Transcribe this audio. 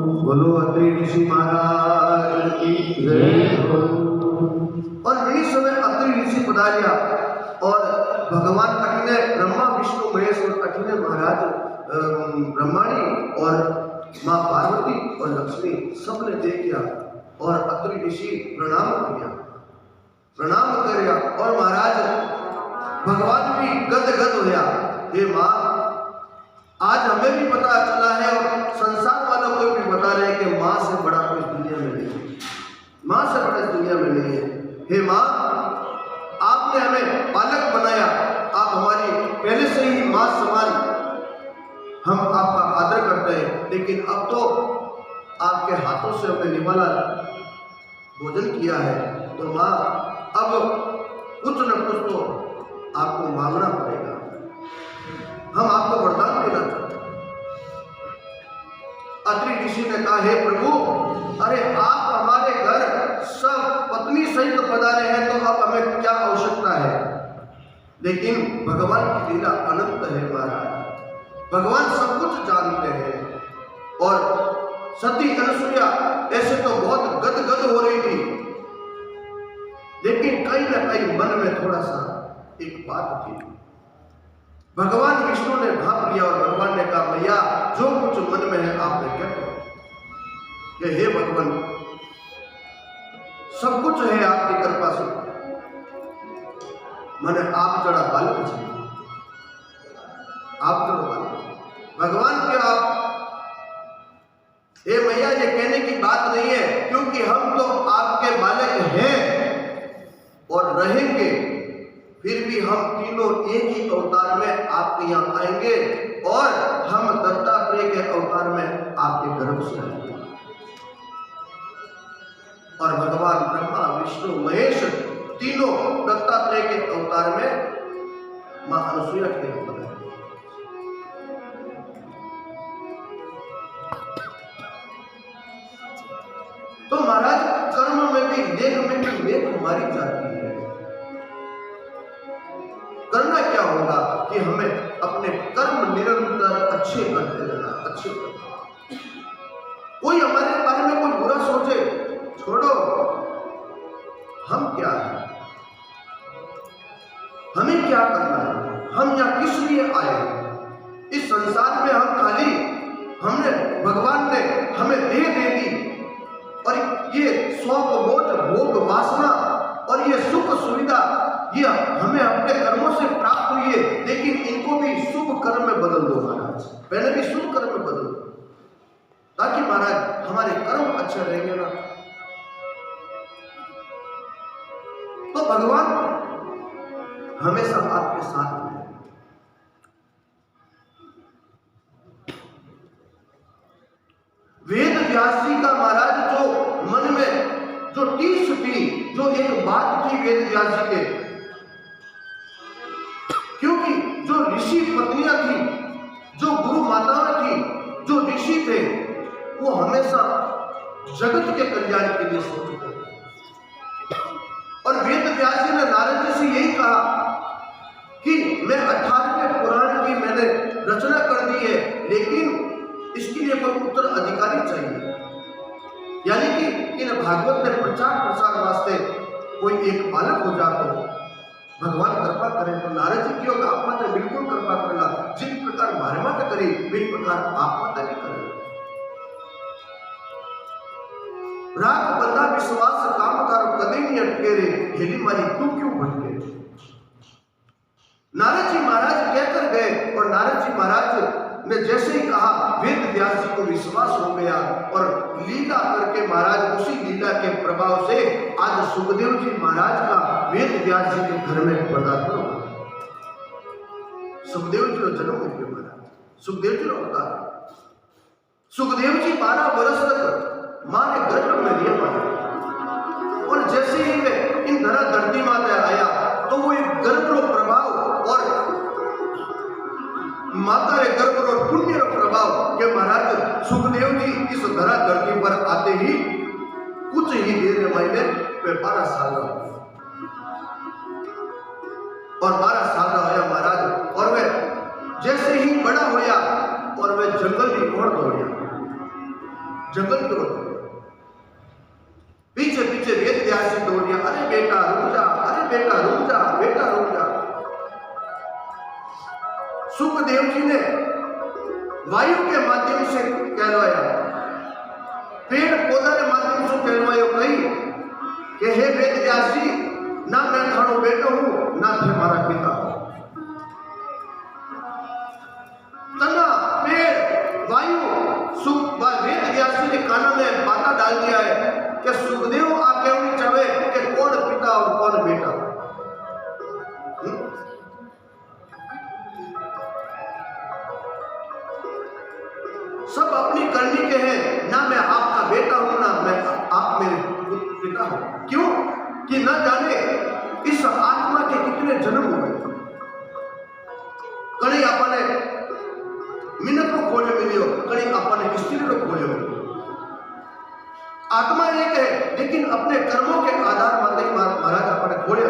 बोलो अत्रि ऋषि महाराज की जय हो। और यही समय अत्रि ऋषि पधारिया और भगवान अठिने ब्रह्मा विष्णु महेश और अठिने महाराज ब्रह्माणी और माँ पार्वती और लक्ष्मी सबने देखिया और अत्रि ऋषि प्रणाम करया और महाराज भगवान भी गद होया। हे माँ, आज हमें भी पता चला है और संसार वालों को भी बता रहे हैं कि माँ से बड़ा कोई दुनिया में नहीं है, माँ से बड़ा इस दुनिया में नहीं है। हे माँ, आपने हमें बालक बनाया, आप हमारी पहले से ही माँ समान, हम आपका आदर करते हैं, लेकिन अब तो आपके हाथों से हमने निवाला भोजन किया है, तो माँ अब कुछ न कुछ तो आपको मांगना पड़ेगा, हम आपको वरदान देना चाहते हैं। अत्रि ऋषि ने कहा, हे प्रभु, अरे आप हमारे घर सब पत्नी सहित पधारे हैं, तो अब हमें क्या आवश्यकता है। लेकिन भगवान की लीला अनंत है महाराज, भगवान सब कुछ जानते हैं। और सती अनुसुईया ऐसे तो बहुत गदगद हो रही थी, लेकिन कहीं ना कहीं मन में थोड़ा सा एक बात थी। भगवान विष्णु ने भाप लिया और भगवान ने कहा, भैया जो कुछ मन में है आपने क्या कहा कि हे भगवान, सब कुछ है आपकी कृपा से, मैंने आप जड़ा बालक जी, आप जड़ा बालक भगवान के आप, हे भैया ये कहने की बात नहीं है, क्योंकि हम तो आपके बालक हैं और रहेंगे, फिर भी हम तीनों एक ही अवतार में आपके यहाँ आएंगे और हम दत्तात्रेय के अवतार में आपके गर्भ से आएंगे। और भगवान ब्रह्मा विष्णु महेश तीनों दत्तात्रेय के अवतार में मां अनुसुईया के अवतार में। तो महाराज, कर्म में भी लेख में भी लेख मारी जाती है। करना क्या होगा कि हमें अपने कर्म निरंतर अच्छे करते रहना, अच्छे करना। कोई हमारे बारे में कोई बुरा सोचे, छोड़ो, हम क्या है, हमें क्या करना है, हम यहाँ किस लिए आए हैं। इस संसार में हम खाली, हमने भगवान ने हमें देह दे दी और ये शौक मोह भोग वासना और ये सुख सुविधा ये हमें अपने कर्मों से प्राप्त हुई है, लेकिन इनको भी शुभ कर्म में बदल दो महाराज, पहले भी शुभ कर्म में बदल दो, ताकि महाराज हमारे कर्म अच्छे रहेंगे ना। तो भगवान हमेशा आपके साथ में है। वेद व्यास जी का महाराज जो मन में जो टीस थी, जो एक बात थी वेद व्यास जी के, क्योंकि जो ऋषि पत्नियां थी, जो गुरु माताएं थी, जो ऋषि थे, वो हमेशा जगत के कल्याण के लिए सोचते थे। और वेद व्यास जी ने नारद जी से यही कहा कि मैं 18वें पुराण की मैंने रचना कर दी है, लेकिन इसके लिए कोई उत्तराधिकारी चाहिए, यानी कि इन भागवत में प्रचार प्रसार वास्ते कोई एक बालक हो जाता, भगवान कृपा करें। तो नारद जी क्यों आप माते बिल्कुल कृपा करना, जिस प्रकार मारे माते करी बिन प्रकार आप माते भी करें। राग बंदा विश्वास काम करो कदे नहीं अटके रे, हेली मारी तू क्यों भटके। नारद जी महाराज कहकर गए और नारद जी महाराज ने जैसे ही कहा, वेद व्यास जी को विश्वास हो गया और लीला करके महाराज उसी लीला के प्रभाव से आज सुखदेव जी महाराज का वेद व्यास जी के घर में पदार्पण हो। सुखदेव जी का जन्म हो गया महाराज, सुखदेव जी का अवतार। सुखदेव जी 12 वर्ष तक मां ने गर्भ में दिया महाराज, और जैसे ही वे इन धरती माता आया तो वो एक गर्भ प्रभाव और माता रे गर्भ और पुण्य प्रभाव के महाराज सुखदेव जी इस धरती पर आते ही कुछ ही देर में महीने वे 12 साल का और 12 साल का होया महाराज, और वे जैसे ही बड़ा होया और वे जंगल की ओर दौड़िया। जंगल की ओर दौड़े। पीछे पीछे वेद व्यास जी दौड़ दिया, अरे बेटा रुक जा, अरे बेटा रुक जा, बेटा रुक जा। सुखदेव जी ने वायु के माध्यम से कहलवाया, पेड़ पौधा के माध्यम से कहलवायो कही कि हे वेद व्यास जी, ना मैं थारो बेटो हूं, ना थे मारा पिता हो। तना पेड़ वायु वेद व्यास जी ने काना में बाता डाल दिया है कि सुखदेव आके उन्हें चाहे कि कौन पिता और कौन बेटा। सब अपनी करनी के हैं, ना मैं आपका बेटा हूं, ना मैं आप मेरे पिता हूं। क्यों कि ना जाने इस आत्मा के कितने जन्म हुए। कड़ी आपने मिनट को खोजे मिलियो, कड़ी आपने स्त्री को खोजे मिलियो। आत्मा एक है, लेकिन अपने कर्मों के आधार पर महाराज अपने खोजे